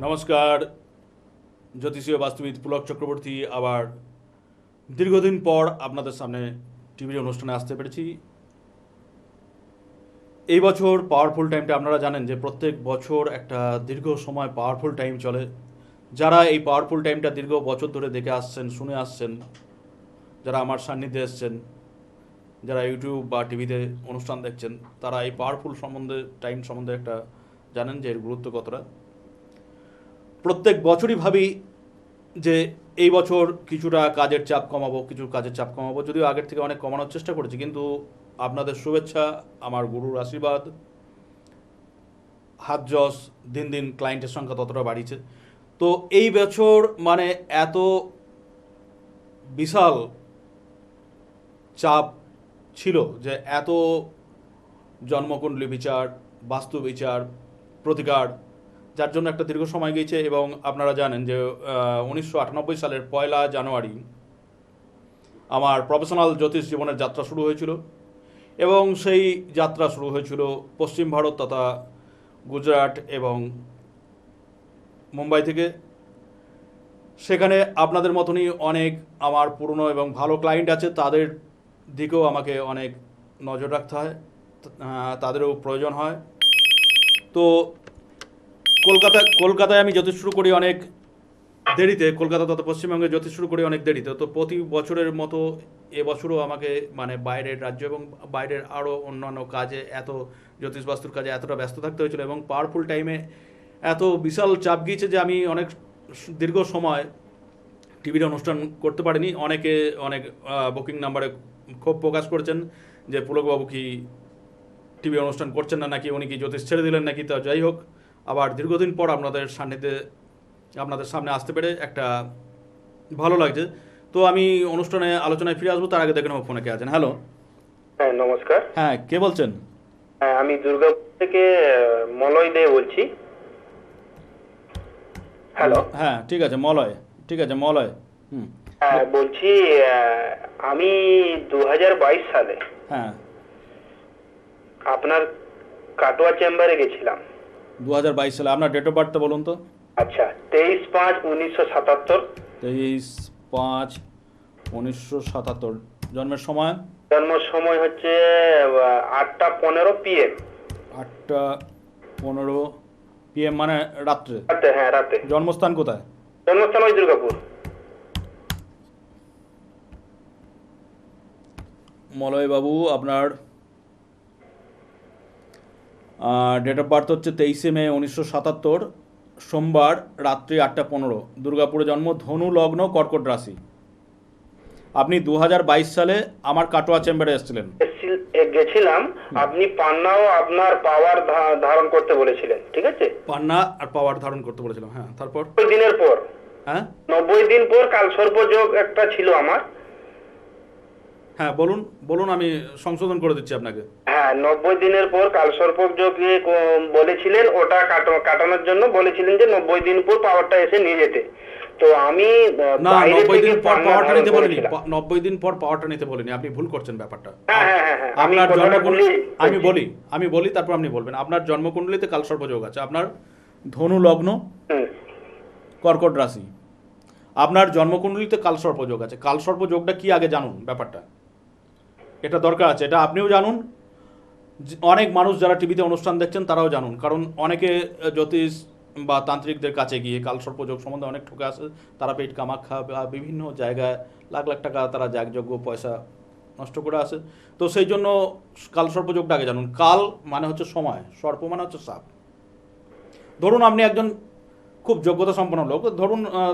নমস্কার, জ্যোতিষীয় বাস্তুবিদ পুলক চক্রবর্তী আবার দীর্ঘদিন পর আপনাদের সামনে টিভির অনুষ্ঠানে আসতে পেরেছি। এই বছর পাওয়ারফুল টাইমটা আপনারা জানেন যে প্রত্যেক বছর একটা দীর্ঘ সময় পাওয়ারফুল টাইম চলে। যারা এই পাওয়ারফুল টাইমটা দীর্ঘ বছর ধরে দেখে আসছেন, শুনে আসছেন, যারা আমার সান্নিধ্যে এসছেন, যারা ইউটিউব বা টিভিতে অনুষ্ঠান দেখছেন, তারা এই পাওয়ারফুল টাইম সম্বন্ধে একটা জানেন যে এর গুরুত্ব কতটা। প্রত্যেক বছরই ভাবি যে এই বছর কিছুটা কাজের চাপ কমাবো, যদিও আগের থেকে অনেক কমানোর চেষ্টা করেছি, কিন্তু আপনাদের শুভেচ্ছা, আমার গুরুর আশীর্বাদ, হাত যশ, দিন দিন ক্লায়েন্টের সংখ্যা ততটা বাড়িয়েছে। তো এই বছর মানে এত বিশাল চাপ ছিল যে এত জন্মকুণ্ডলী বিচার, বাস্তু বিচার, প্রতিকার, যার জন্য একটা দীর্ঘ সময় গিয়েছে। এবং আপনারা জানেন যে 1998 সালের 1 জানুয়ারি আমার প্রফেশনাল জ্যোতিষ জীবনের যাত্রা শুরু হয়েছিল, এবং সেই যাত্রা শুরু হয়েছিল পশ্চিম ভারত তথা গুজরাট এবং মুম্বাই থেকে। সেখানে আপনাদের মতনই অনেক আমার পুরনো এবং ভালো ক্লায়েন্ট আছে, তাদের দিকেও আমাকে অনেক নজর রাখতে হয়, তাদেরও প্রয়োজন হয়। তো কলকাতায় আমি জ্যোতিষ শুরু করি অনেক দেরিতে, কলকাতা তথা পশ্চিমবঙ্গে জ্যোতিষ শুরু করি অনেক দেরিতে। তো প্রতি বছরের মতো এবছরও আমাকে মানে বাইরের রাজ্য এবং বাইরের আরও অন্যান্য কাজে, এত জ্যোতিষ বাস্তুর কাজে এতটা ব্যস্ত থাকতে হয়েছিল এবং পাওয়ারফুল টাইমে এত বিশাল চাপ গিয়েছে যে আমি অনেক দীর্ঘ সময় টিভির অনুষ্ঠান করতে পারিনি। অনেকে অনেক বুকিং নাম্বারে ক্ষোভ প্রকাশ করেছেন যে পুলকবাবু কি টিভি অনুষ্ঠান করছেন না, নাকি উনি কি জ্যোতিষ ছেড়ে দিলেন নাকি। তা যাই হোক, আবার দীর্ঘদিন পর আপনাদের সান্নিধ্যে আপনাদের সামনে আসতে পেরে একটা ভালো লাগছে। তো আমি অনুষ্ঠানে আলোচনায় ফিরে আসবো, তার আগে দেখে নেবো ফোনে কে আছেন। হ্যালো। হ্যাঁ, নমস্কার। হ্যাঁ, কে বলছেন? হ্যাঁ, আমি দুর্গাপুর থেকে মলয় দে বলছি। হ্যালো। হ্যাঁ, ঠিক আছে মলয়। হ্যাঁ, বলছি আমি 2022 সালে হ্যাঁ আপনার কাটোয়া চেম্বারে গেছিলাম। 2022 সালে আপনার ডেট অফ বার্থটা বলুন তো। আচ্ছা, 23/5/1977। 23/5/1977। জন্মের সময়? জন্ম সময় হচ্ছে 8:15 PM। 8:15 PM মানে রাত্রে? রাতে, হ্যাঁ রাতে। জন্মস্থান কোথায়? জন্মস্থান ওই দুর্গাপুর। মলয় বাবু, আপনার ডেট অফ বার্থ হচ্ছে 23 মে 1977, সোমবার, রাত্রি 8:15, দুর্গাপুরে জন্ম, ধনু লগ্ন, কর্কট রাশি। আপনি 2022 সালে আমার কাটোয়া চেম্বারে এসেছিলেন। গেছিলাম, আপনি পান্নাও আপনার পাওয়ার ধারণ করতে বলেছিলেন, ঠিক আছে? পান্না আর পাওয়ার ধারণ করতে বলেছিলাম, হ্যাঁ। তারপর 90 দিনের পর, হ্যাঁ 90 দিন পর কালসর্প যোগ একটা ছিল আমার। হ্যাঁ, বলুন, আমি সংশোধন করে দিচ্ছি আপনাকে। হ্যাঁ, 90 দিনের পর কালসর্প যোগ বলেছিলেন, ওটা কাটানোর জন্য বলেছিলেন যে 90 দিন পর পাওয়ারটা এসে নিয়ে যেতে। তো আমি না, 90 দিন পর পাওয়ারটা নিতে বলিনি। 90 দিন পর পাওয়ারটা নিতে বলিনি, আপনি ভুল করছেন ব্যাপারটা। আপনার জন্মকুণ্ডলী, আমি বলি তারপর আপনি বলবেন। আপনার জন্মকুণ্ডলীতে কালসর্প যোগ আছে, আপনার ধনু লগ্ন, কর্কট রাশি। আপনার জন্মকুণ্ডলীতে কালসর্প যোগ আছে। কালসর্প যোগটা কি আগে জানুন ব্যাপারটা, এটা দরকার আছে, এটা আপনিও জানুন, অনেক মানুষ যারা টিভিতে অনুষ্ঠান দেখছেন তারাও জানুন। কারণ অনেকে জ্যোতিষ বা তান্ত্রিকদের কাছে গিয়ে কালসর্প যোগ সম্বন্ধে অনেক ঠকে আসে। তারাপীঠ, কামাখ্যা বা বিভিন্ন জায়গায় লাখ লাখ টাকা তারা যাগযজ্ঞ পয়সা নষ্ট করে আসে। তো সেই জন্য কালসর্প যোগটা আগে জানুন। কাল মানে হচ্ছে সময়, সর্প মানে হচ্ছে সাপ। ধরুন আপনি একজন খুব যোগ্যতা সম্পন্ন লোক,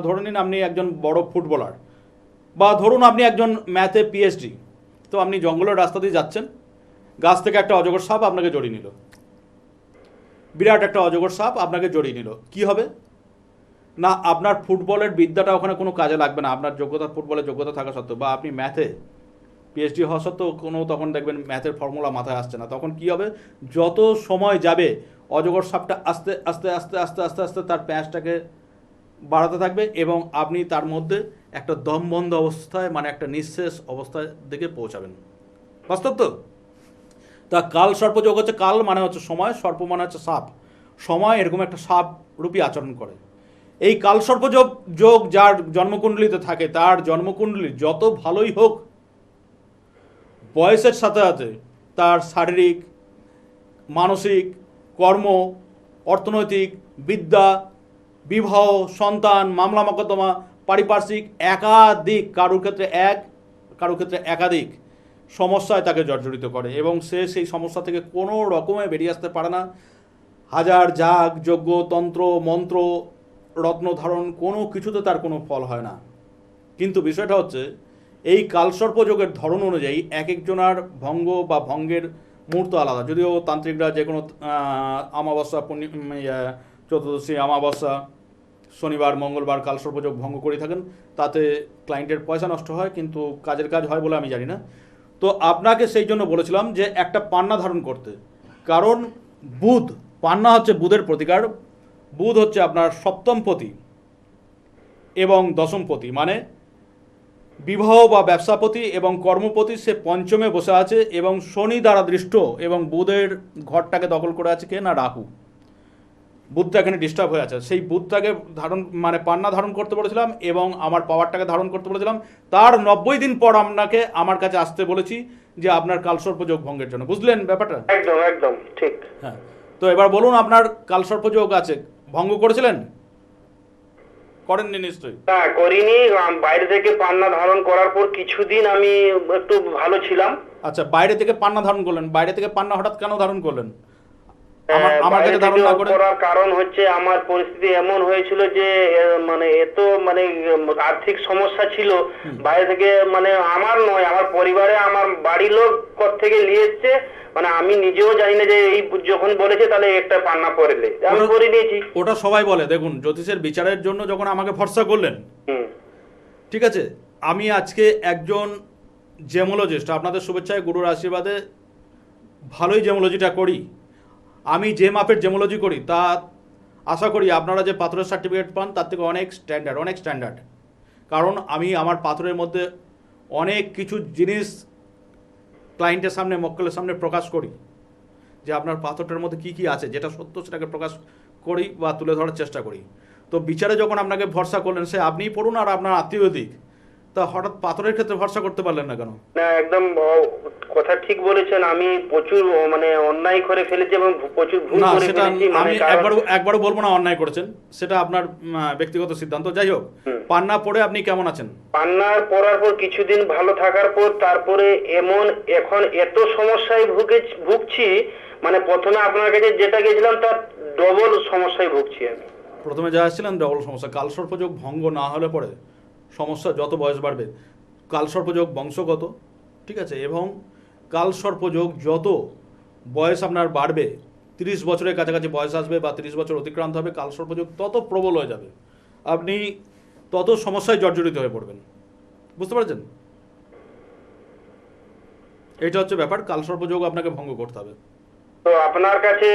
ধরে নিন আপনি একজন বড় ফুটবলার, বা ধরুন আপনি একজন ম্যাথে PhD। তো আপনি জঙ্গলের রাস্তা দিয়ে যাচ্ছেন, গাছ থেকে একটা অজগর সাপ আপনাকে জড়িয়ে নিল, বিরাট একটা অজগর সাপ আপনাকে জড়িয়ে নিল, কি হবে? না, আপনার ফুটবলের বিদ্যাটা ওখানে কোনো কাজে লাগবে না। আপনার ফুটবলের যোগ্যতা থাকা সত্ত্বেও, বা আপনি ম্যাথে PhD হওয়া সত্ত্বেও তখন দেখবেন ম্যাথের ফর্মুলা মাথায় আসছে না। তখন কি হবে? যত সময় যাবে অজগর সাপটা আস্তে আস্তে আস্তে আস্তে আস্তে আস্তে তার প্যাঁচটাকে বাড়াতে থাকবে, এবং আপনি তার মধ্যে একটা দমবন্ধ অবস্থায়, মানে একটা নিঃশেষ অবস্থায় দিকে পৌঁছাবেন। বাস্তব তো? তা কাল সর্পযোগ হচ্ছে, কাল মানে হচ্ছে সময়, সর্প মানে হচ্ছে সাপ। সময় এরকম একটা সাপ রূপী আচরণ করে। এই কালসর্পযোগ যোগ যার জন্মকুণ্ডলিতে থাকে তার জন্মকুণ্ডলী যত ভালোই হোক, বয়সের সাথে সাথে তার শারীরিক, মানসিক, কর্ম, অর্থনৈতিক, বিদ্যা, বিবাহ, সন্তান, মামলা মোকদ্দমা, পারিপার্শ্বিক একাধিক, কারোর ক্ষেত্রে এক, কারোর ক্ষেত্রে একাধিক সমস্যায় তাকে জর্জরিত করে এবং সে সেই সমস্যা থেকে কোনো রকমে বেরিয়ে আসতে পারে না। হাজার যাগ, যজ্ঞ, তন্ত্র, মন্ত্র, রত্ন ধারণ কোনো কিছুতে তার কোনো ফল হয় না। কিন্তু বিষয়টা হচ্ছে এই কালসর্পযোগের ধরন অনুযায়ী এক একজনার ভঙ্গ বা ভঙ্গের মুহূর্ত আলাদা। যদিও তান্ত্রিকরা যে কোনো অমাবস্যা, চতুর্দশী, অমাবস্যা, শনিবার, মঙ্গলবার কালসর্পযোগ ভঙ্গ করে থাকেন, তাতে ক্লায়েন্টের পয়সা নষ্ট হয়, কিন্তু কাজের কাজ হয় বলে আমি জানি না। তো আপনাকে সেই জন্য বলেছিলাম যে একটা পান্না ধারণ করতে, কারণ বুধ, পান্না হচ্ছে বুধের প্রতিকার। বুধ হচ্ছে আপনার সপ্তমপতি এবং দশমপতি, মানে বিবাহ বা ব্যবসাপতি এবং কর্মপতি, সে পঞ্চমে বসে আছে এবং শনি দ্বারা দৃষ্ট এবং বুধের ঘরটাকে দখল করে আছে কে না রাহু। বুধটা এখানে ডিস্টার্ব হয়ে আছে। সেই বুধটাকে ধারণ মানে পান্না ধারণ করতে বলেছিলাম এবং আমার পাওয়ারটাকে ধারণ করতে বলেছিলাম। তার 90 দিন পর আপনাকে আমার কাছে আসতে বলেছি যে আপনার কালসর্পযোগ ভঙ্গের জন্য। বুঝলেন ব্যাপারটা? একদম একদম ঠিক। হ্যাঁ, তো এবার বলুন, আপনার কালসর্পযোগ আছে, ভঙ্গ করেছিলেন? করেননি নিশ্চয়ই। না করিনি, বাইরে থেকে পান্না ধারণ করার পর কিছুদিন আমি একটু ভালো ছিলাম। আচ্ছা, বাইরে থেকে পান্না ধারণ করলেন, বাইরে থেকে পান্না হঠাৎ কেন ধারণ করলেন? আমার বাইরে কাছে ধারণ থেকে না করে? করার কারণ হচ্ছে আমার পরিস্থিতি এমন হয়েছিল যে মানে এত মানে আর্থিক সমস্যা ছিল, বাইরে থেকে মানে আমার নয়, আমার পরিবারে আমার বাড়ির লোক থেকে নিয়ে এসছে, মানে আমি নিজেও জানি না যে এই যখন বলেছে তাহলে একটা পান্না পড়লে আমি করে নিয়েছি। ওটা সবাই বলে। দেখুন, জ্যোতিষের বিচারের জন্য যখন আমাকে ভরসা করলেন, ঠিক আছে, আমি আজকে একজন জেমোলজিস্ট, আপনাদের শুভেচ্ছায় গুরুর আশীর্বাদে ভালোই জেমোলজিটা করি। আমি যে মাপের জেমোলজি করি তা আশা করি আপনারা যে পাথরের সার্টিফিকেট পান তার থেকে অনেক স্ট্যান্ডার্ড। কারণ আমি আমার পাথরের মধ্যে অনেক কিছু জিনিস ক্লায়েন্টের সামনে, মক্কেলের সামনে প্রকাশ করি যে আপনার পাথরটার মধ্যে কী কী আছে, যেটা সত্য সেটাকে প্রকাশ করি বা তুলে ধরার চেষ্টা করি। তো বিচারে যখন আপনাকে ভরসা করলেন, সে আপনিই পড়ুন আর আপনার আত্মীয় দিক, তা হঠাৎ পাথরের ক্ষেত্রে ভরসা করতে পারলেন না কেন? না একদম কথা ঠিক বলেছেন, আমি প্রচুর মানে অন্যায় করে ফেলেছি এবং প্রচুর ভুল করে ফেলেছি। আমি একবারও বলবো না অন্যায় করেছেন, সেটা আপনার ব্যক্তিগত সিদ্ধান্ত। যাই হোক, পান্না পড়ে আপনি কেমন আছেন? পান্নার পরার পর কিছুদিন ভালো থাকার পর তারপরে এখন এত সমস্যায় ভুগছি, মানে প্রথমে আপনার কাছে যেটা গেছিলাম তার ডবল সমস্যায় ভুগছি আমি। প্রথমে যা আসছিলেন ডবল সমস্যা। কালসর্পযোগ ভঙ্গ না হলে পরে সমস্যা যত বয়স বাড়বে, কালসর্পযোগ বংশগত, ঠিক আছে, এবং কালসর্পযোগ যত বয়স আপনার বাড়বে, 30 বছরের কাছাকাছি বয়স আসবে বা 30 বছর অতিক্রান্ত হবে, কালসর্পযোগ তত প্রবল হয়ে যাবে, আপনি তত সমস্যায় জর্জরিত হয়ে পড়বেন। বুঝতে পারছেন? এটা হচ্ছে ব্যাপার। কালসর্পযোগ আপনাকে ভঙ্গ করতে হবে। তো আপনার কাছে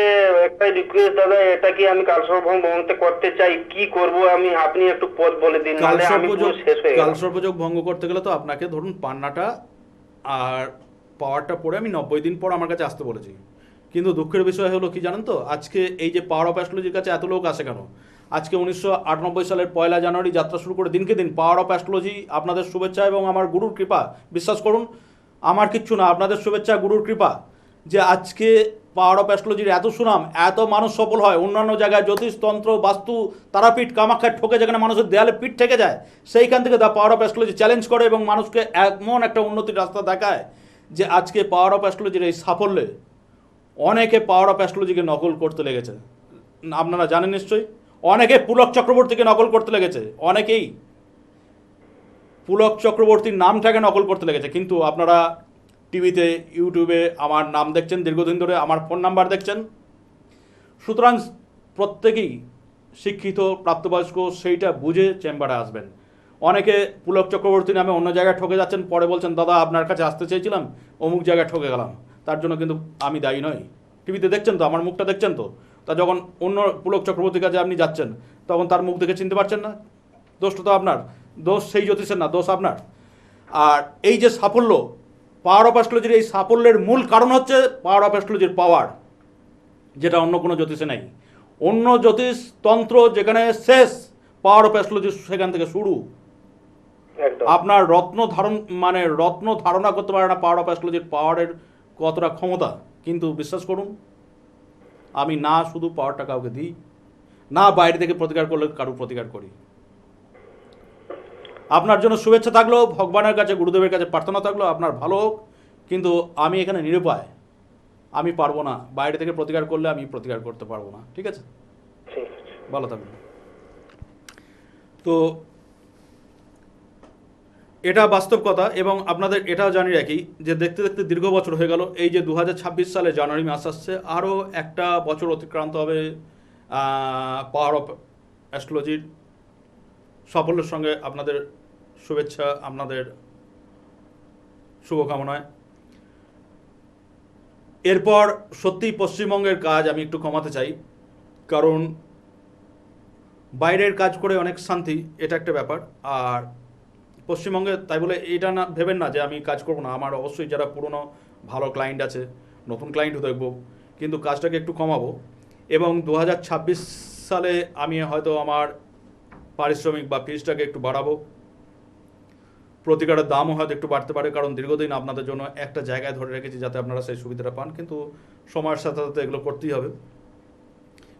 একটাই রিকোয়েস্ট দাদা, এটা কি আমি কালসর্পযোগ ভঙ্গ করতে চাই, কি করব আমি, আপনি একটু পথ বলে দিন, নালে আমি পুরো শেষ হয়ে গেলাম। কালসর্পযোগ ভঙ্গ করতে গেলে তো আপনাকে ধরুন পান্নাটা আর পাওয়ারটা পড়ে আমি 90 দিন পর আমার কাছে আসতে বলেছি। কিন্তু দুঃখের বিষয় হলো কি জানেন তো, আজকে এই যে পাওয়ার অফ অ্যাস্ট্রোলজির কাছে এত লোক আসে কেন? আজকে 1998 সালের 1 জানুয়ারি যাত্রা শুরু করে দিনকে দিন পাওয়ার অফ অ্যাস্ট্রোলজি, আপনাদের শুভেচ্ছা এবং আমার গুরুর কৃপা, বিশ্বাস করুন আমার কিচ্ছু না, আপনাদের শুভেচ্ছা, গুরুর কৃপা, যে আজকে পাওয়ার অফ অ্যাস্ট্রোলজির এত সুনাম, এত মানুষ সফল হয়। অন্যান্য জায়গায় জ্যোতিষ, তন্ত্র, বাস্তু, তারাপীঠ, কামাখ্যার ঠকে যেখানে মানুষের দেয়ালে পিঠ থেকে যায়, সেইখান থেকে the power of astrology challenge করে এবং মানুষকে এমন একটা উন্নতির রাস্তা দেখায় যে আজকে পাওয়ার অফ অ্যাস্ট্রোলজির এই সাফল্যে অনেকে পাওয়ার অফ অ্যাস্ট্রোলজিকে নকল করতে লেগেছে। আপনারা জানেন নিশ্চয়ই, অনেকে পুলক চক্রবর্তীকে নকল করতে লেগেছে, অনেকেই পুলক চক্রবর্তীর নামটাকে নকল করতে লেগেছে। কিন্তু আপনারা টিভিতে, ইউটিউবে আমার নাম দেখছেন, দীর্ঘদিন ধরে আমার ফোন নাম্বার দেখছেন, সুতরাং প্রত্যেকেই শিক্ষিত, প্রাপ্তবয়স্ক, সেইটা বুঝে চেম্বারে আসবেন। অনেকে পুলক চক্রবর্তী নামে অন্য জায়গায় ঠকে যাচ্ছেন, পরে বলছেন দাদা আপনার কাছে আসতে চেয়েছিলাম, অমুক জায়গায় ঠকে গেলাম, তার জন্য কিন্তু আমি দায়ী নই। টিভিতে দেখছেন তো, আমার মুখটা দেখছেন তো, তা যখন অন্য পুলক চক্রবর্তীর কাছে আপনি যাচ্ছেন তখন তার মুখ দেখে চিনতে পারছেন না, দোষটা তো আপনার, দোষ সেই জ্যোতিষের না, দোষ আপনার। আর এই যে সাফল্য, পাওয়ার অফ অ্যাস্ট্রোলজির এই সাফল্যের মূল কারণ হচ্ছে পাওয়ার অফ অ্যাস্ট্রোলজির পাওয়ার, যেটা অন্য কোনো জ্যোতিষে নেই। অন্য জ্যোতিষ তন্ত্র যেখানে শেষ পাওয়ার অফ অ্যাস্ট্রোলজি সেখান থেকে শুরু। একদম আপনার রত্ন ধারণা করতে পারে না পাওয়ার অফ অ্যাস্ট্রোলজির পাওয়ারের কতটা ক্ষমতা। কিন্তু বিশ্বাস করুন, আমি না শুধু পাওয়ারটা কাউকে দিই, না বাইরে থেকে প্রতিকার করলে কারো প্রতিকার করি। আপনার জন্য শুভেচ্ছা থাকলো, ভগবানের কাছে গুরুদেবের কাছে প্রার্থনা থাকলো আপনার ভালো হোক। কিন্তু আমি এখানে নিরুপায়, আমি পারবো না, বাইরে থেকে প্রতিকার করলে আমি প্রতিকার করতে পারবো না। ঠিক আছে, ঠিক আছে। ভালো থাকবেন। তো এটা বাস্তব কথা। এবং আপনাদের এটাও জানি রাখি যে দেখতে দেখতে দীর্ঘ বছর হয়ে গেল। এই যে 2026 সালে জানুয়ারি মাস আসছে, আরও একটা বছর অতিক্রান্ত হবে পাওয়ার অফ অ্যাস্ট্রোলজির সাফল্যের সঙ্গে। আপনাদের শুভেচ্ছা, আপনাদের শুভকামনায়। এরপর সত্যিই পশ্চিমবঙ্গের কাজ আমি একটু কমাতে চাই, কারণ বাইরের কাজ করে অনেক শান্তি, এটা একটা ব্যাপার। আর পশ্চিমবঙ্গে তাই বলে এটা না ভেবেন না যে আমি কাজ করবো না। আমার অবশ্যই যারা পুরনো ভালো ক্লায়েন্ট আছে, নতুন ক্লায়েন্টও দেখবো, কিন্তু কাজটাকে একটু কমাবো। এবং 2026 সালে আমি হয়তো আমার পারিশ্রমিক বা ফিজটাকে একটু বাড়াবো। প্রতিকারের দামও হয়তো একটু বাড়তে পারে, কারণ দীর্ঘদিন আপনাদের জন্য একটা জায়গায় ধরে রেখেছি যাতে আপনারা সেই সুবিধাটা পান। কিন্তু সময়ের সাথে সাথে এগুলো করতেই হবে।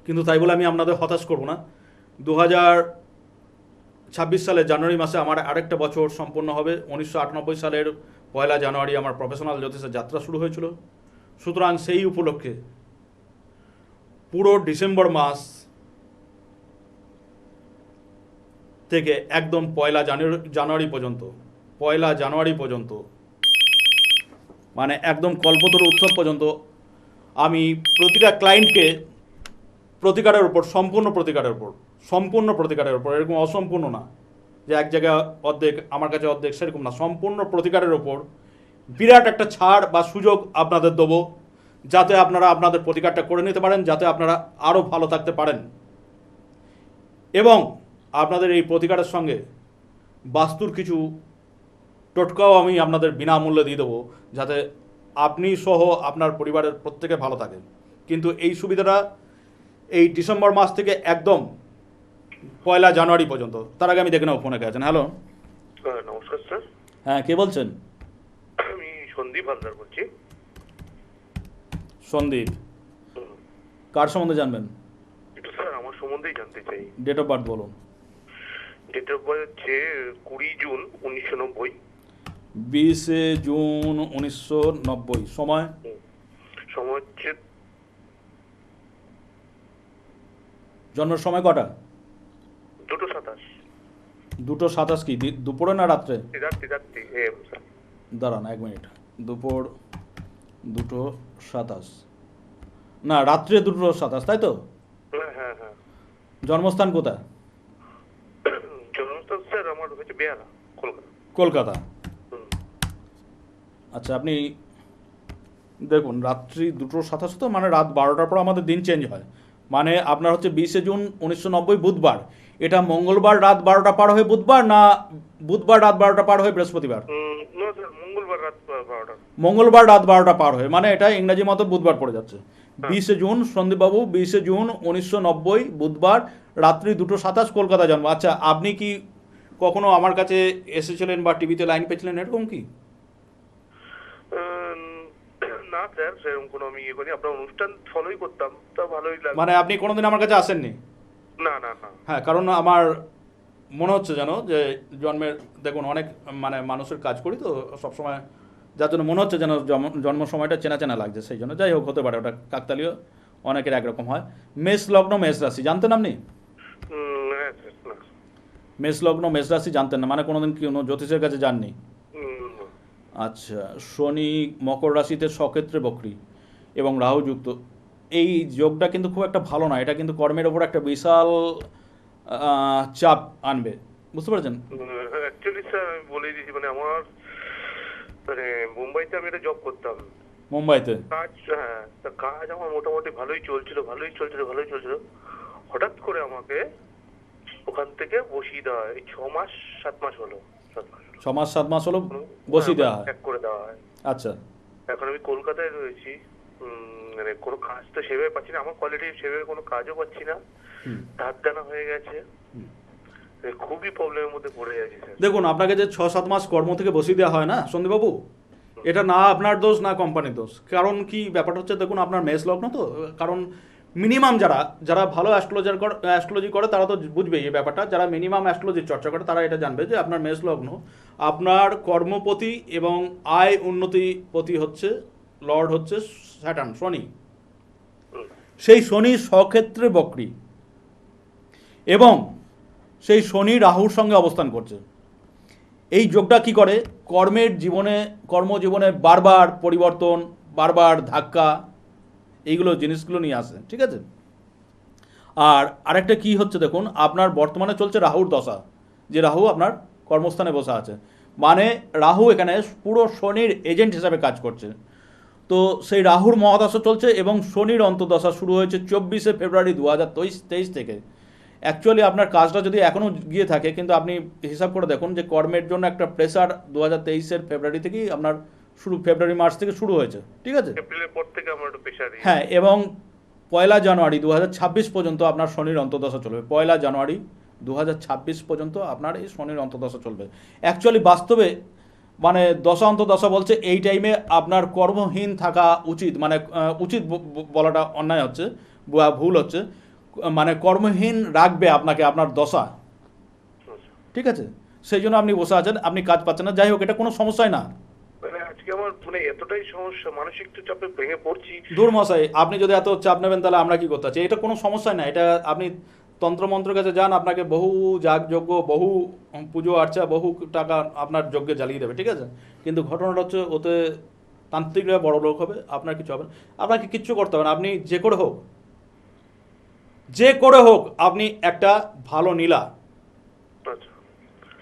কিন্তু তাই বলে আমি আপনাদের হতাশ করব না। 2026 সালের জানুয়ারি মাসে আমার আরেকটা বছর সম্পূর্ণ হবে। 1998 সালের 1 জানুয়ারি আমার প্রফেশনাল জ্যোতিষের যাত্রা শুরু হয়েছিল। সুতরাং সেই উপলক্ষে পুরো ডিসেম্বর মাস থেকে একদম 1 জানুয়ারি পর্যন্ত, 1 জানুয়ারি পর্যন্ত, মানে একদম কল্পতরু উৎসব পর্যন্ত আমি প্রতিটা ক্লায়েন্টকে প্রতিকারের উপর, সম্পূর্ণ প্রতিকারের উপর, এরকম অসম্পূর্ণ না যে এক জায়গায় অর্ধেক আমার কাছে অর্ধেক, সেরকম না, সম্পূর্ণ প্রতিকারের ওপর বিরাট একটা ছাড় বা সুযোগ আপনাদের দেবো, যাতে আপনারা আপনাদের প্রতিকারটা করে নিতে পারেন, যাতে আপনারা আরও ভালো থাকতে পারেন। এবং আপনাদের এই প্রতিকারের সঙ্গে বাস্তুর কিছু টোটকাও আমি আপনাদের বিনামূল্যে দিয়ে দেবো, যাতে আপনি সহ আপনার পরিবারের প্রত্যেকে ভালো থাকে। কিন্তু এই সুবিধাটা এই ডিসেম্বর মাস থেকে একদম 1 জানুয়ারি পর্যন্ত। তার আগে আমি দেখে নেব ফোনে কে আছেন। হ্যালো, নমস্কার স্যার, হ্যাঁ, কে বলছেন? আমি সন্দীপ হালদার বলছি। সন্দীপ, কার সম্বন্ধে জানবেন? একটু স্যার আমার সম্বন্ধেই জানতে চাই। ডেট অফ বার্থ বলুন। ডেট অফ বার্থ হচ্ছে 20 জুন 1990। 20 জুন 1990। সময়? সময় হচ্ছে জন্মের সময় কটা? 2:27। 2:27 কি দুপুরে না রাত্রে? রাত্রি স্যার। দাঁড়ান 1 মিনিট। দুপুর 2:27 না, রাত্রে 2:27, তাই তো? হ্যাঁ। জন্মস্থান কোথায়? জন্মস্থান স্যার আমার হচ্ছে বেহালা, কলকাতা। কলকাতা। আচ্ছা, আপনি দেখুন রাত্রি 2:27 তো, মানে রাত 12টার পর আমাদের দিন চেঞ্জ হয়। মানে আপনার হচ্ছে 20 জুন 1990 বুধবার। এটা মঙ্গলবার রাত 12টা পার হয়ে বুধবার, না বুধবার রাত 12টা পার হয়ে বৃহস্পতিবার? না স্যার, মঙ্গলবার রাত 12টা। মঙ্গলবার রাত 12টা পার হয়ে, মানে এটা ইংরাজি মতো বুধবার পড়ে যাচ্ছে। 20 জুন, সন্দীপবাবু 20 জুন 1990 বুধবার, রাত্রি 2:27, কলকাতা জন্ম। আচ্ছা, আপনি কি কখনো আমার কাছে এসেছিলেন বা টিভিতে লাইন পেয়েছিলেন, এরকম কি? না স্যার, সেরকম কোনো আমি ইয়ে করি, আপনার অনুষ্ঠান ফলোই করতাম, তা ভালোই লাগে। মানে আপনি কোনোদিন আমার কাছে আসেননি? না। হ্যাঁ, কারণ আমার মনে হচ্ছে যেন যে জন্মের, দেখুন অনেক মানে মানুষের কাজ করি তো সবসময়, যার জন্য মনে হচ্ছে যেন জন্ম সময়টা চেনা চেনা লাগছে, সেই জন্য। যাই হোক, হতে পারে, ওটা কাকতালীয়, অনেকের একরকম হয়। মেষ লগ্ন মেষ রাশি জানতেন আপনি? হ্যাঁ স্যার, না। মেষ লগ্ন মেষ রাশি জানতেন না, মানে কোনোদিন কোনো জ্যোতিষের কাছে যাননি? আচ্ছা, শনি মকর রাশিতে স্বক্ষেত্রে বক্রী এবং রাহু যুক্ত। এই যোগটা কিন্তু খুব একটা ভালো না। এটা কিন্তু কর্মের ওপর একটা বিশাল চাপ আনবে, বুঝতে পারছেন? অ্যাকচুয়ালি স্যার আমি বলেই দিয়েছি, মানে আমার মানে মুম্বাইতে আমি একটা জব করতাম। মুম্বাইতে? কাজ, হ্যাঁ, তা কাজ আমার মোটামুটি ভালোই চলছিল। হঠাৎ করে আমাকে ওখান থেকে বসিয়ে দেওয়া হয়। 6 মাস 7 মাস হলো। 6 মাস 7 মাস হলো বসিয়ে দেওয়া হয়? এক করে দেওয়া হয়। আচ্ছা। এখন আমি কলকাতায় রয়েছি, মানে কোনো কাজ তো সেভাবে পাচ্ছি না, আমার কোয়ালিটি সেভাবে কোনো কাজও পাচ্ছি না, ধার দেনা হয়ে গেছে। খুবই প্রবলেমের মধ্যে পড়ে যাচ্ছি স্যার। দেখুন, আপনাকে যে 6-7 মাস কর্ম থেকে বসিয়ে দেওয়া হয় না সন্দীপবাবু, এটা না আপনার দোষ না কোম্পানির দোষ। কারণ কি ব্যাপারটা হচ্ছে, দেখুন আপনার মেষ লগ্ন তো, কারণ মিনিমাম যারা ভালো অ্যাস্ট্রোলজি করে তারা তো বুঝবে এই ব্যাপারটা। যারা মিনিমাম অ্যাস্ট্রোলজির চর্চা করে তারা এটা জানবে যে আপনার মেষ লগ্ন, আপনার কর্মপতি এবং আয় উন্নতিপতি হচ্ছে লর্ড হচ্ছে স্যাটার্ন, শনি। সেই শনি স্বক্ষেত্রে বক্রী এবং সেই শনি রাহুর সঙ্গে অবস্থান করছে। এই যোগটা কি করে, কর্মজীবনে বারবার পরিবর্তন, বারবার ধাক্কা, এইগুলো জিনিসগুলো নিয়ে আসে, ঠিক আছে। আর আরেকটা কি হচ্ছে দেখুন, আপনার বর্তমানে চলছে রাহুর দশা, যে রাহু আপনার কর্মস্থানে বসে আছে, মানে রাহু এখানে পুরো শনির এজেন্ট হিসাবে কাজ করছে। তো সেই রাহুর মহাদশা চলছে এবং শনির অন্তর্দশা শুরু হয়েছে 24শে ফেব্রুয়ারি 2023 থেকে। অ্যাকচুয়ালি আপনার কাজটা যদি এখনও গিয়ে থাকে, কিন্তু আপনি হিসাব করে দেখুন যে কর্মের জন্য একটা প্রেসার 2023-এর ফেব্রুয়ারি থেকেই আপনার ফেব্রুয়ারি মার্চ থেকে শুরু হয়েছে, ঠিক আছে। এপ্রিলের পর থেকে আমার একটু প্রেশার। হ্যাঁ, এবং 1 জানুয়ারি 2026 পর্যন্ত আপনার শনির অন্তর্দশা চলবে। 1 জানুয়ারি 2026 পর্যন্ত আপনার এই শনির অন্তর্দশা চলবে। অ্যাকচুয়ালি বাস্তবে মানে দশা অন্তর্দশা বলছে এই টাইমে আপনার কর্মহীন থাকা উচিত, মানে উচিত বলাটা অন্যায় হচ্ছে, ভুল হচ্ছে, মানে কর্মহীন রাখবে আপনাকে আপনার দশা, ঠিক আছে। সেই জন্য আপনি বসে আছেন, আপনি কাজ পাচ্ছেন না। যাই হোক, এটা কোনো সমস্যাই না। মানে আজকে আমার মানে এতটাই সমস্যা, মানসিক তো চাপে ভেঙে পড়ছি। দূর মশাই, আপনি যদি এত চাপ নেবেন তাহলে আমরা কি করতে আছি? এটা কোনো সমস্যাই না। এটা আপনি তন্ত্রমন্ত্রের কাছে যান, আপনাকে বহু যাগযজ্ঞ, বহু পুজো আর্চা, বহু টাকা আপনার যজ্ঞে জ্বালিয়ে দেবে, ঠিক আছে। কিন্তু ঘটনাটা হচ্ছে, ওতে তান্ত্রিকরা বড় লোক হবে, আপনার কিছু হবে না। আপনাকে কিচ্ছু করতে হবে না। আপনি যে করে হোক আপনি একটা ভালো নীলা, আচ্ছা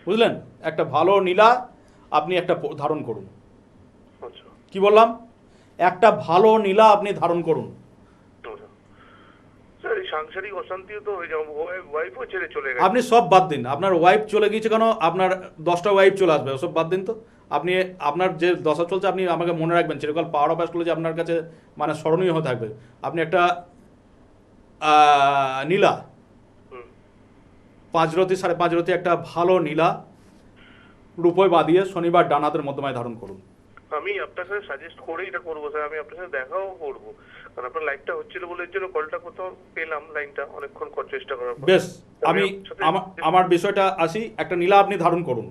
বুঝলেন, একটা ভালো নীলা আপনি একটা ধারণ করুন। আচ্ছা কি বললাম? একটা ভালো নীলা আপনি ধারণ করুন। আচ্ছা স্যার, এই সাংসারিক অশান্তিও তো হয়ে যাবে, ওয়াইফও ছেড়ে চলে গেছে। আপনি সব বাদ দিন। আপনার ওয়াইফ চলে গিয়েছে কেন? আপনার 10টা ওয়াইফ চলে আসবে, ওসব বাদ দিন তো। আপনি আপনার যে দশা চলছে, আপনি আমাকে মনে রাখবেন, চিরকাল পাওয়ার অফ অ্যাস্ট্রোলজি আপনার কাছে মানে স্মরণীয় হয়ে থাকবে। আপনি একটা নীলা, হুম 5 রতি 5.5 রতি একটা ভালো নীলা রূপোয় বাঁধিয়ে শনিবার ডান হাতের মধ্যমায় ধারণ করুন। আমি আপনার সাথে সাজেস্ট করেই এটা করবো স্যার, আমি আপনার সাথে দেখাও করবো, কারণ আপনার লাইভটা হচ্ছিল বলে এর জন্য কলটা কোথাও পেলাম, লাইনটা অনেকক্ষণ চেষ্টা করার পর। বেশ, আমি সাথে- আমার বিষয়টা আসি। একটা নীলা আপনি ধারণ করুন।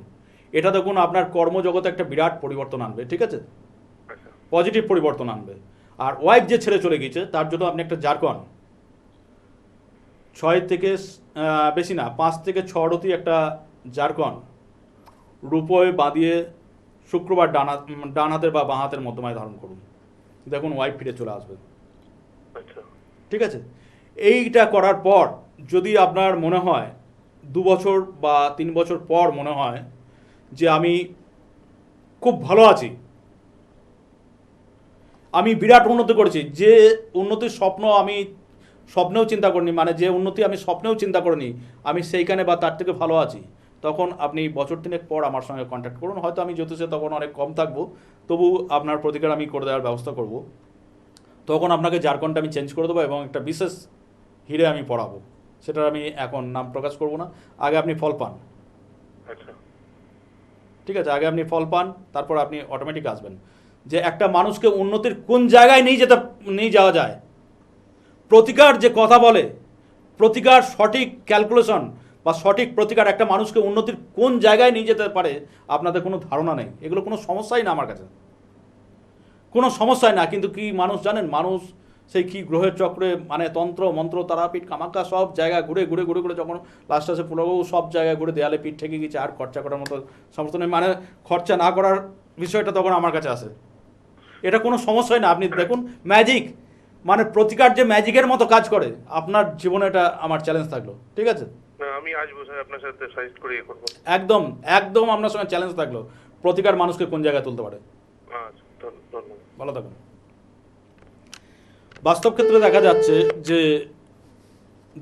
এটা দেখুন আপনার কর্মজগতে একটা বিরাট পরিবর্তন আনবে, ঠিক আছে, আচ্ছা পজিটিভ পরিবর্তন আনবে। আর ওয়াইফ যে ছেড়ে চলে গিয়েছে তার জন্য আপনি একটা জারকন 6 থেকে বেশি না 5 থেকে 6 রতি একটা জারকন রূপোয় বাঁধিয়ে শুক্রবার ডান হাতের বা বাঁ হাতের মধ্যমায় ধারণ করুন। দেখুন ওয়াইফ ফিরে চলে আসবে, আচ্ছা ঠিক আছে। এইটা করার পর যদি আপনার মনে হয় 2 বছর বা 3 বছর পর মনে হয় যে আমি খুব ভালো আছি, আমি বিরাট উন্নতি করেছি, যে উন্নতির স্বপ্ন আমি স্বপ্নেও চিন্তা করিনি, মানে যে উন্নতি আমি স্বপ্নেও চিন্তা করিনি, আমি সেইখানে বা তার থেকে ভালো আছি, তখন আপনি বছর 3 পর আমার সঙ্গে কন্ট্যাক্ট করুন। হয়তো আমি জ্যোতিষে তখন অনেক কম থাকবো, তবু আপনার প্রতিকার আমি করে দেওয়ার ব্যবস্থা করব। তখন আপনাকে জারকনটা আমি চেঞ্জ করে দেবো এবং একটা বিশেষ হিরে আমি পড়াবো। সেটা আমি এখন নাম প্রকাশ করব না। আগে আপনি ফল পান, আচ্ছা ঠিক আছে, আগে আপনি ফল পান, তারপর আপনি অটোমেটিক আসবেন। যে একটা মানুষকে উন্নতির কোন জায়গায় নিয়ে যাওয়া যায়, প্রতিকার যে কথা বলে, প্রতিকার সঠিক ক্যালকুলেশন বা সঠিক প্রতিকার একটা মানুষকে উন্নতির কোন জায়গায় নিয়ে যেতে পারে, আপনাদের কোনো ধারণা নেই। এগুলো কোনো সমস্যাই না আমার কাছে, কোনো সমস্যাই না। কিন্তু কি মানুষ জানেন, মানুষ সেই কি গ্রহের চক্রে মানে তন্ত্র মন্ত্র তারাপীঠ কামাখ্যা সব জায়গায় ঘুরে ঘুরে ঘুরে ঘুরে যখন লাস্ট আসে পুরো সব জায়গায় ঘুরে দেয়ালে পিঠ ঠেকে গেছে, আর খরচা করার মতো সমস্ত নেই, মানে খরচা না করার বিষয়টা তখন আমার কাছে আসে। এটা কোনো সমস্যাই না। আপনি দেখুন ম্যাজিক, মানে প্রতিকার যে ম্যাজিকের মতো কাজ করে আপনার জীবনে, এটা আমার চ্যালেঞ্জ থাকলো, ঠিক আছে। না, আমি আসবো স্যার, আপনার সাথে সাজেস্ট করে ইয়ে করবো। একদম একদম আপনার সঙ্গে চ্যালেঞ্জ থাকলো, প্রতিকার মানুষকে কোন জায়গায় তুলতে পারে। আচ্ছা ধন্যবাদ। ভালো থাকুন। বাস্তব ক্ষেত্রে দেখা যাচ্ছে যে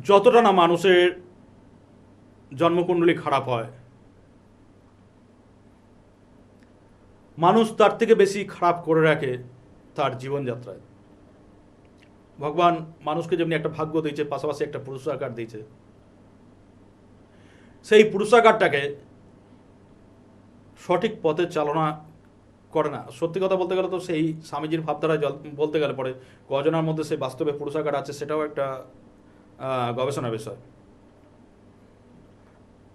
যতটা না মানুষের জন্মকুণ্ডলী খারাপ হয়, মানুষ তার থেকে বেশি খারাপ করে রাখে তার জীবনযাত্রায়। ভগবান মানুষকে যেমনি একটা ভাগ্য দিয়েছে, পাশাপাশি একটা পুরস্কার দিয়েছে। সেই পুরুষাগারটাকে সঠিক পথে চালনা করে না। সত্যি কথা বলতে গেলে তো সেই স্বামীজির ভাবধারায় বলতে গেলে পরে কজনের মধ্যে সেই বাস্তবে পুরুষাগার আছে সেটাও একটা গবেষণার বিষয়।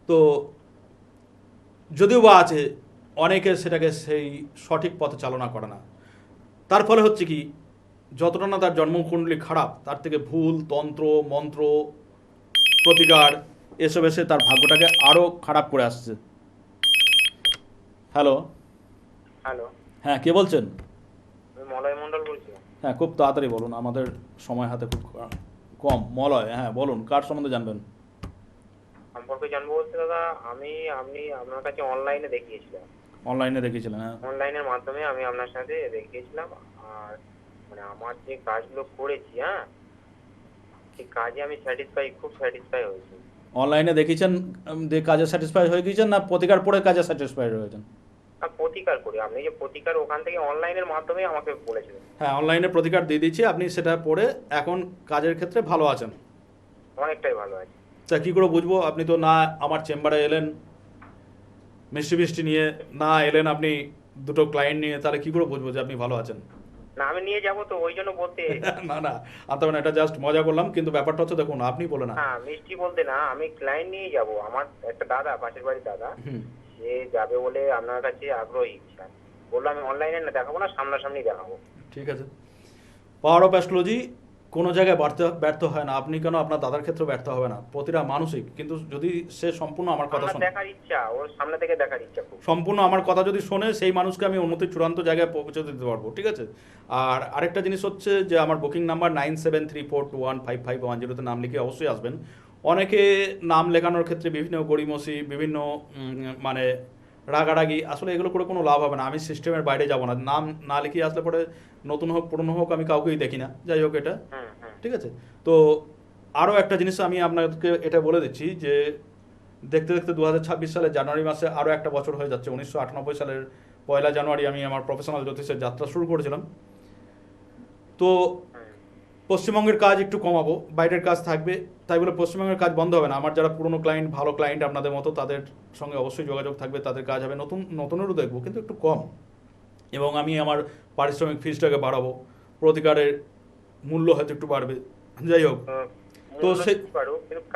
তো যদিও বা আছে, অনেকে সেটাকে সেই সঠিক পথে চালনা করে না। তার ফলে হচ্ছে কি, যতটা না তার জন্মকুণ্ডলী খারাপ, তার থেকে ভুল তন্ত্র মন্ত্র প্রতিকার এসব এসে তার ভাগ্যটাকে আরও খারাপ করে আসছে। হ্যালো, হ্যালো, হ্যাঁ কে বলছেন? আমি মলয় মণ্ডল বলছি। হ্যাঁ খুব তাড়াতাড়ি বলুন, আমাদের সময় হাতে খুব কম। মলয়, হ্যাঁ বলুন, কার সম্বন্ধে জানবেন? সম্পর্কে জানবো বলতে দাদা, আপনি আপনার কাছে অনলাইনে দেখিয়েছিলাম। অনলাইনে দেখেছিলেন? হ্যাঁ, অনলাইনের মাধ্যমে আমি আপনার সাথে দেখিয়েছিলাম। আর মানে আমার যে কাজগুলো করেছি, হ্যাঁ, সেই কাজে আমি খুব স্যাটিসফাই হয়েছি। অনলাইনে দেখিয়েছেন যে কাজে স্যাটিসফাই হয়ে গিয়েছেন, না প্রতিকার পড়ে কাজে স্যাটিসফাই হয়েছেন? আর প্রতিকার করি, আপনি যে প্রতিকার ওখান থেকে অনলাইনের মাধ্যমে আমাকে বলেছিলেন। হ্যাঁ, অনলাইনে প্রতিকার দিয়ে দিচ্ছি, আপনি সেটা পড়ে এখন কাজের ক্ষেত্রে ভালো আছেন। অনেকটাই ভালো আছে। তা কী করে বুঝবো? আপনি তো না আমার চেম্বারে এলেন মিষ্টি মিষ্টি নিয়ে, না এলেন আপনি দুটো ক্লায়েন্ট নিয়ে, তাহলে কী করে বুঝবো যে আপনি ভালো আছেন? না, আমি নিয়ে যাবো তো, ওই জন্য বলতে। না না, আনতে হবে না, এটা জাস্ট মজা করলাম, কিন্তু ব্যাপারটা হচ্ছে দেখুন, আপনি বলে না। হ্যাঁ, মিষ্টি বলতে না, আমি ক্লায়েন্ট নিয়ে যাব। আমার একটা দাদা, পাশের বাড়ির দাদা, হুম, সে যাবে বলে আপনার কাছে আগ্রহী। বললো আমি অনলাইনে না দেখাবো না, সামনাসামনি দেখাবো। ঠিক আছে। পাওয়ার অফ অ্যাস্ট্রোলজি কোনো জায়গায় ব্যর্থ হয় না। আপনি কেন আপনার দাদার ক্ষেত্রে ব্যর্থ হবে না? প্রতিটা মানুষই, কিন্তু যদি সে সম্পূর্ণ আমার কথা আমার শোনে, দেখার ইচ্ছা, ওর সামনে থেকে দেখার ইচ্ছা খুব। সম্পূর্ণ আমার কথা যদি শোনে, সেই মানুষকে আমি উন্নতির চূড়ান্ত জায়গায় পৌঁছে দিতে পারবো। ঠিক আছে। আর আরেকটা জিনিস হচ্ছে যে আমার বুকিং নাম্বার 9734215510 নাম লিখে অবশ্যই আসবেন। অনেকে নাম লেখানোর ক্ষেত্রে বিভিন্ন গড়িমসি, বিভিন্ন মানে রাগারাগি, আসলে এগুলো করে কোনো লাভ হবে না। আমি সিস্টেমের বাইরে যাব না। নাম না লিখিয়ে আসলে পরে নতুন হোক পুরনো হোক আমি কাউকেই দেখি না। যাই হোক, এটা ঠিক আছে। তো আরও একটা জিনিস আমি আপনাদেরকে এটা বলে দিচ্ছি যে দেখতে দেখতে 2026 সালের জানুয়ারি মাসে আরও একটা বছর হয়ে যাচ্ছে। 1998 সালের 1 জানুয়ারি আমি আমার প্রফেশনাল জ্যোতিষের যাত্রা শুরু করেছিলাম। তো পশ্চিমবঙ্গের কাজ একটু কমাবো, বাইরের কাজ থাকবে, তাই বলে পশ্চিমবঙ্গের কাজ বন্ধ হবে না। আমার যারা পুরনো ক্লায়েন্ট, ভালো ক্লায়েন্ট আপনাদের মতো, তাদের সঙ্গে অবশ্যই যোগাযোগ থাকবে, তাদের কাজ হবে। নতুনেরও দেখবো, কিন্তু একটু কম। এবং আমি আমার পারিশ্রমিক ফিসটাকে বাড়াবো, প্রতিকারের মূল্য হয়তো একটু বাড়বে। যাই হোক, তো সে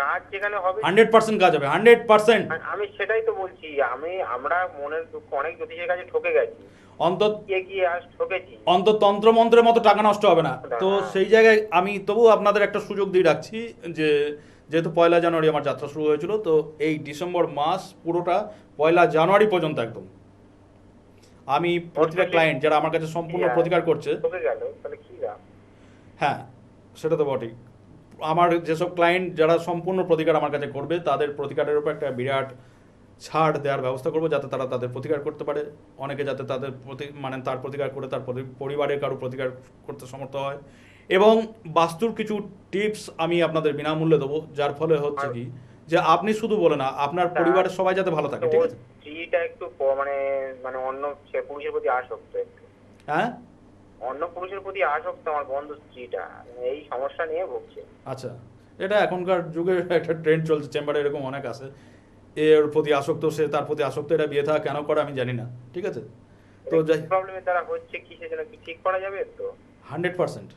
কাজ যেখানে হবে 100% কাজ হবে, 100%। আমি সেটাই তো বলছি, আমরা মনের দুঃখ অনেক জ্যোতিষের কাছে ঠকে গেছি, অন্তত তন্ত্রমন্ত্রের মতো টাকা নষ্ট হবে না। তো সেই জায়গায় আমি তবু আপনাদের একটা সুযোগ দিয়ে রাখছি যে যেহেতু 1 জানুয়ারি আমার যাত্রা শুরু হয়েছিল, তো এই ডিসেম্বর মাস পুরোটা 1 জানুয়ারি পর্যন্ত একদম আমি প্রতিটা ক্লায়েন্ট যারা আমার কাছে সম্পূর্ণ প্রতিকার করছে, হ্যাঁ সেটা তো বটেই, আমার যেসব ক্লায়েন্ট যারা সম্পূর্ণ প্রতিকার আমার কাছে করবে, তাদের প্রতিকারের উপর একটা বিরাট ছাড় দেওয়ার ব্যবস্থা করবো, যাতে তারা তাদের প্রতিকার করতে পারে। অনেকে যাতে তাদের তার প্রতিকার করে তার পরিবারের কারো প্রতিকার করতে সমর্থ হয়। এবং বাস্তুর কিছু টিপস আমি আপনাদের বিনামূল্যে দেবো, যার ফলে হচ্ছে কি যে আপনি শুধু বলে না, আপনার পরিবারের সবাই যাতে ভালো থাকে। ঠিক আছে। স্ত্রীটা একটু মানে অন্য পুরুষের প্রতি আসক্ত, একটু হ্যাঁ, অন্য পুরুষের প্রতি আসক্ত আমার বন্ধু স্ত্রীটা, এই সমস্যা নিয়ে ভুগছে। আচ্ছা, এটা এখনকার যুগে একটা ট্রেন্ড চলছে, চেম্বারে এরকম অনেক আছে, এর প্রতি আসক্ত, সে তার প্রতি আসক্ত। এটা বিয়ে থাকা কেন করে আমি জানি না। ঠিক আছে। তো যাই, প্রবলেমের দ্বারা হচ্ছে কিসের জন্য, কি ঠিক করা যাবে তো? 100%।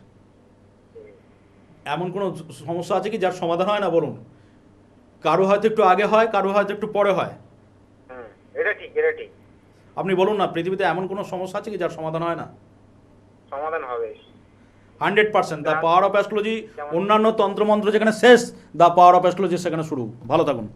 এমন কোনো সমস্যা আছে কি যার সমাধান হয় না বলুন? কারো হয়তো একটু আগে হয়, কারো হয়তো একটু পরে হয়। এটা ঠিক। আপনি বলুন না, পৃথিবীতে এমন কোনো সমস্যা আছে কি যার সমাধান হয় না? সমাধান হবে 100%। দ্য পাওয়ার অফ অ্যাস্ট্রোলজি, অন্যান্য তন্ত্রমন্ত্র যেখানে শেষ, দ্য পাওয়ার অফ অ্যাস্ট্রোলজি সেখানে শুরু। ভালো থাকুন।